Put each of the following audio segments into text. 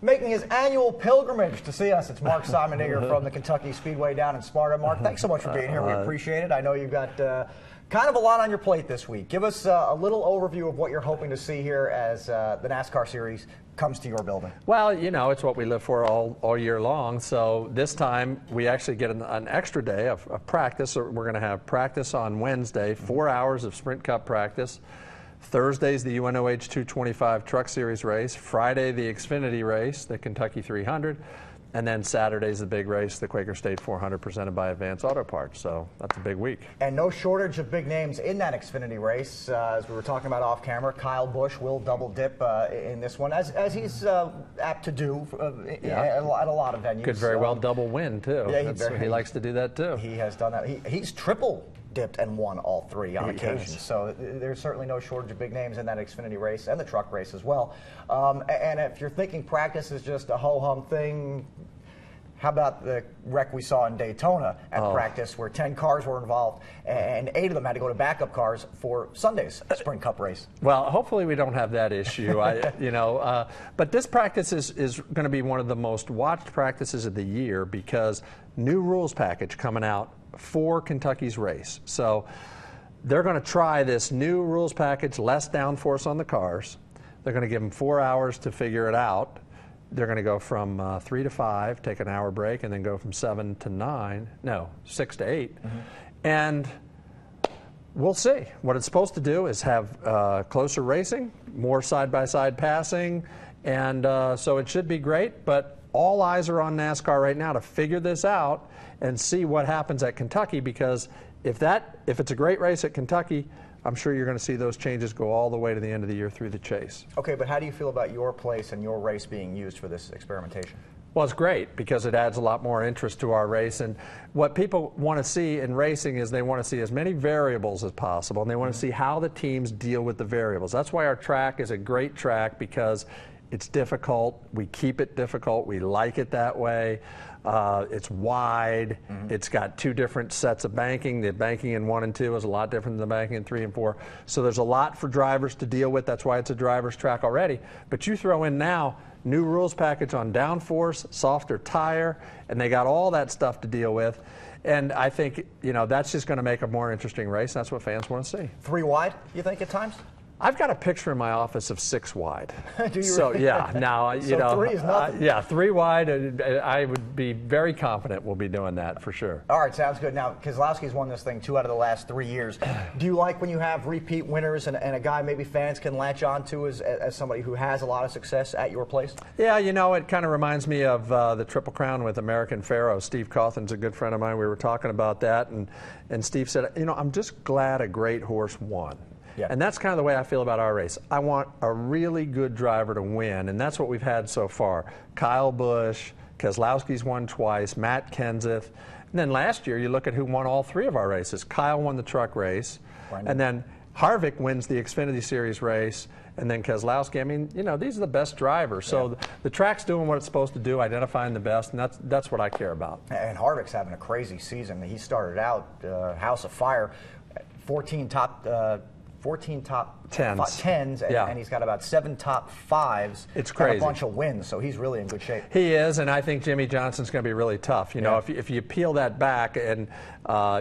Making his annual pilgrimage to see us, it's Mark Simendinger from the Kentucky Speedway down in Sparta. Mark, thanks so much for being here. We appreciate it. I know you've got kind of a lot on your plate this week. Give us a little overview of what you're hoping to see here as the NASCAR series comes to your building. Well, you know, it's what we live for all year long. So this time we actually get an extra day of practice. So we're going to have practice on Wednesday, 4 hours of Sprint Cup practice. Thursday's the UNOH 225 Truck Series race. Friday, the Xfinity race, the Kentucky 300. And then Saturday's the big race, the Quaker State 400 presented by Advance Auto Parts. So that's a big week. And no shortage of big names in that Xfinity race. As we were talking about off camera, Kyle Busch will double dip in this one, as he's apt to do at a lot of venues. Could very well double win, too. Yeah, he likes to do that, too. He has done that. He's triple dipped and won all three on occasion. So there's certainly no shortage of big names in that Xfinity race and the truck race as well. And if you're thinking practice is just a ho-hum thing, how about the wreck we saw in Daytona at practice where 10 cars were involved and 8 of them had to go to backup cars for Sunday's Sprint Cup race? Well, hopefully we don't have that issue. But this practice is going to be one of the most watched practices of the year because new rules package coming out for Kentucky's race. So they're going to try this new rules package, less downforce on the cars. They're going to give them 4 hours to figure it out. They're going to go from 3 to 5, take an hour break, and then go from 7 to 9, no, 6 to 8. And we'll see. What it's supposed to do is have closer racing, more side-by-side passing, and so it should be great, but all eyes are on NASCAR right now to figure this out and see what happens at Kentucky, because if it's a great race at Kentucky, I'm sure you're going to see those changes go all the way to the end of the year through the chase. Okay, but how do you feel about your place and your race being used for this experimentation? Well, it's great because it adds a lot more interest to our race. And what people want to see in racing is they want to see as many variables as possible, and they want to see how the teams deal with the variables. That's why our track is a great track, because it's difficult. We keep it difficult. We like it that way. It's wide. It's got 2 different sets of banking. The banking in 1 and 2 is a lot different than the banking in 3 and 4. So there's a lot for drivers to deal with. That's why it's a driver's track already. But you throw in now new rules package on downforce, softer tire, and they got all that stuff to deal with. And I think, that's just going to make a more interesting race. That's what fans want to see. 3 wide, you think, at times? I've got a picture in my office of 6 wide. Do you so really? Yeah, now so 3 is nothing. Yeah, 3 wide. I would be very confident we'll be doing that for sure. All right, sounds good. Now, Keselowski's won this thing 2 out of the last 3 years. Do you like when you have repeat winners and a guy maybe fans can latch on to as somebody who has a lot of success at your place? Yeah, it kind of reminds me of the Triple Crown with American Pharoah. Steve Cawthon's a good friend of mine. We were talking about that, and Steve said, I'm just glad a great horse won. Yeah. And that's kind of the way I feel about our race. I want a really good driver to win, and that's what we've had so far. Kyle Busch, Keselowski's won twice, Matt Kenseth. And then last year, you look at who won all 3 of our races. Kyle won the truck race, and then Harvick wins the Xfinity Series race, and then Keselowski. I mean, these are the best drivers. So the track's doing what it's supposed to do, identifying the best, and that's what I care about. And Harvick's having a crazy season. He started out House of Fire, 14 top 10s, and he's got about 7 top 5s. It's crazy. And a bunch of wins, so he's really in good shape. He is, and I think Jimmy Johnson's going to be really tough. If you peel that back and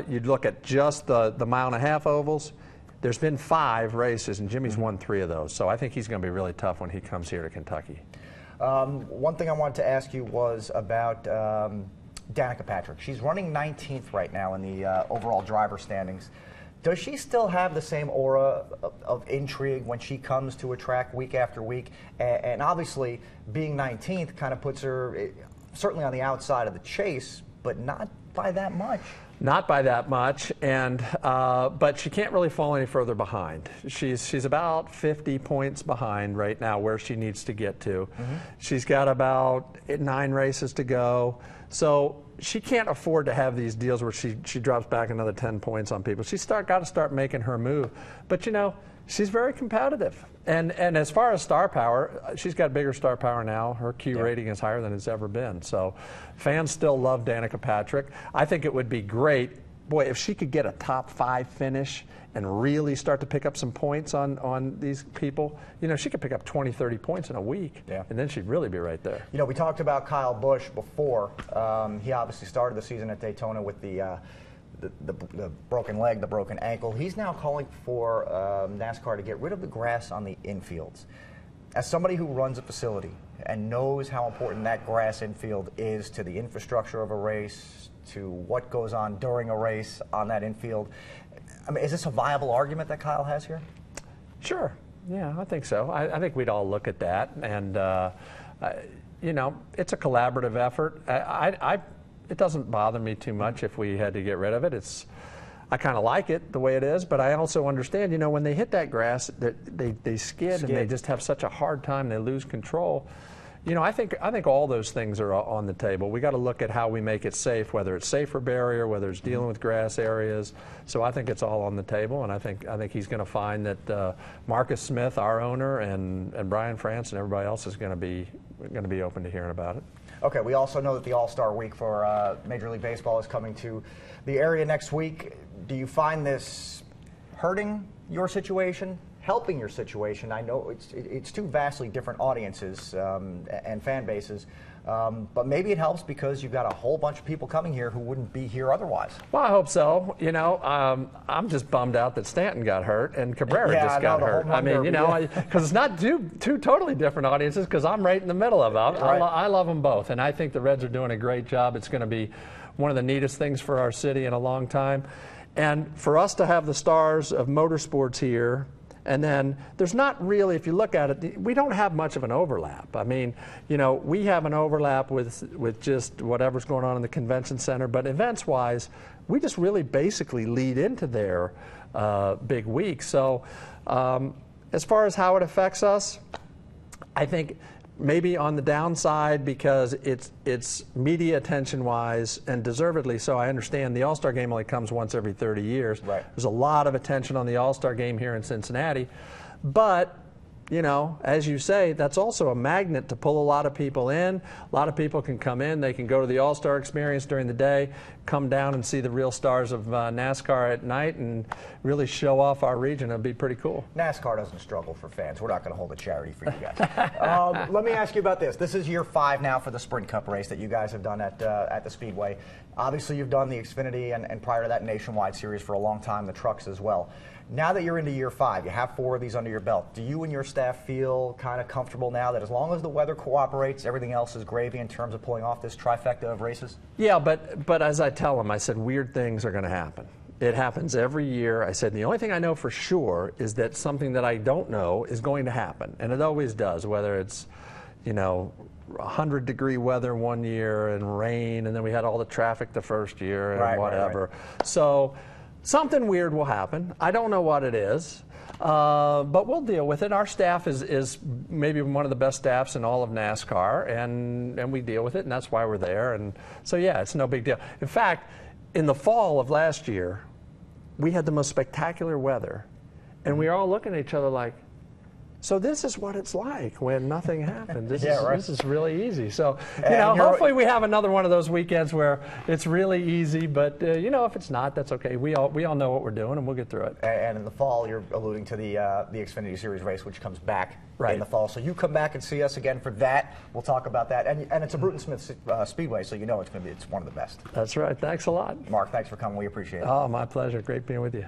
you'd look at just the 1.5 mile ovals, there's been 5 races, and Jimmy's won 3 of those. So I think he's going to be really tough when he comes here to Kentucky. One thing I wanted to ask you was about Danica Patrick. She's running 19th right now in the overall driver standings. Does she still have the same aura of intrigue when she comes to a track week after week? And obviously, being 19th kind of puts her certainly on the outside of the chase, but not by that much. Not by that much, and but she can't really fall any further behind. She's about 50 points behind right now where she needs to get to. She's got about 9 races to go. So she can't afford to have these deals where she drops back another 10 points on people. She's got to start making her move. But she's very competitive. And as far as star power, she's got bigger star power now. Her Q rating is higher than it's ever been. So fans still love Danica Patrick. I think it would be great boy, if she could get a top 5 finish and really start to pick up some points on these people, you know, she could pick up 20, 30 points in a week, and then she'd really be right there. You know, we talked about Kyle Busch before. He obviously started the season at Daytona with the broken leg, the broken ankle. He's now calling for NASCAR to get rid of the grass on the infields. As somebody who runs a facility and knows how important that grass infield is to the infrastructure of a race, to what goes on during a race on that infield, I mean, is this a viable argument that Kyle has here? Sure. Yeah, I think so. I think we'd all look at that, and you know, it's a collaborative effort. It doesn't bother me too much if we had to get rid of it. I kind of like it the way it is, but I also understand, you know, when they hit that grass, they skid and they just have such a hard time. They lose control. You know, I think all those things are on the table. We got to look at how we make it safe, whether it's safer barrier, whether it's dealing with grass areas. So I think it's all on the table, and I think he's going to find that Marcus Smith, our owner, and Brian France and everybody else is going to be open to hearing about it. Okay, we also know that the All-Star Week for Major League Baseball is coming to the area next week. Do you find this hurting your situation, helping your situation? I know it's two vastly different audiences and fan bases, but maybe it helps because you've got a whole bunch of people coming here who wouldn't be here otherwise. Well, I hope so. You know, I'm just bummed out that Stanton got hurt and Cabrera just got hurt. I mean, you know, because it's not two totally different audiences, because I'm right in the middle of them. Right. I love them both, and I think the Reds are doing a great job. It's going to be one of the neatest things for our city in a long time. And for us to have the stars of motorsports here, and then there's not really, if you look at it, we don't have much of an overlap. I mean, you know, we have an overlap with just whatever's going on in the convention center, but events-wise, we just really basically lead into their big week. So as far as how it affects us, I think maybe on the downside, because it's media attention-wise, and deservedly so. I understand the All-Star Game only comes once every 30 years. Right. There's a lot of attention on the All-Star Game here in Cincinnati. But, you know, as you say, that's also a magnet to pull a lot of people in. A lot of people can come in. They can go to the All-Star experience during the day, come down and see the real stars of NASCAR at night, and really show off our region. It'd be pretty cool. NASCAR doesn't struggle for fans. We're not going to hold a charity for you guys. Let me ask you about this. This is year 5 now for the Sprint Cup race that you guys have done at the Speedway. Obviously, you've done the Xfinity and prior to that Nationwide Series for a long time, the trucks as well. Now that you're into year 5, you have 4 of these under your belt. Do you and your staff feel kind of comfortable now that as long as the weather cooperates, everything else is gravy in terms of pulling off this trifecta of races? Yeah, but as I tell them, I said, weird things are going to happen. It happens every year. I said, the only thing I know for sure is that something that I don't know is going to happen. And it always does, whether it's, you know, 100-degree weather one year and rain, and then we had all the traffic the first year and whatever. Right. So something weird will happen. I don't know what it is, but we'll deal with it. Our staff is maybe one of the best staffs in all of NASCAR, and we deal with it, and that's why we're there. And so, yeah, it's no big deal. In fact, in the fall of last year, we had the most spectacular weather, and we were all looking at each other like, so this is what it's like when nothing happened. This is really easy. So, you know, hopefully we have another one of those weekends where it's really easy. But you know, if it's not, that's okay. We all know what we're doing, and we'll get through it. And in the fall, you're alluding to the Xfinity Series race, which comes back in the fall. So you come back and see us again for that. We'll talk about that. And it's a Bruton Smith Speedway, so you know it's one of the best. That's right. Thanks a lot, Mark. Thanks for coming. We appreciate it. Oh, my pleasure. Great being with you.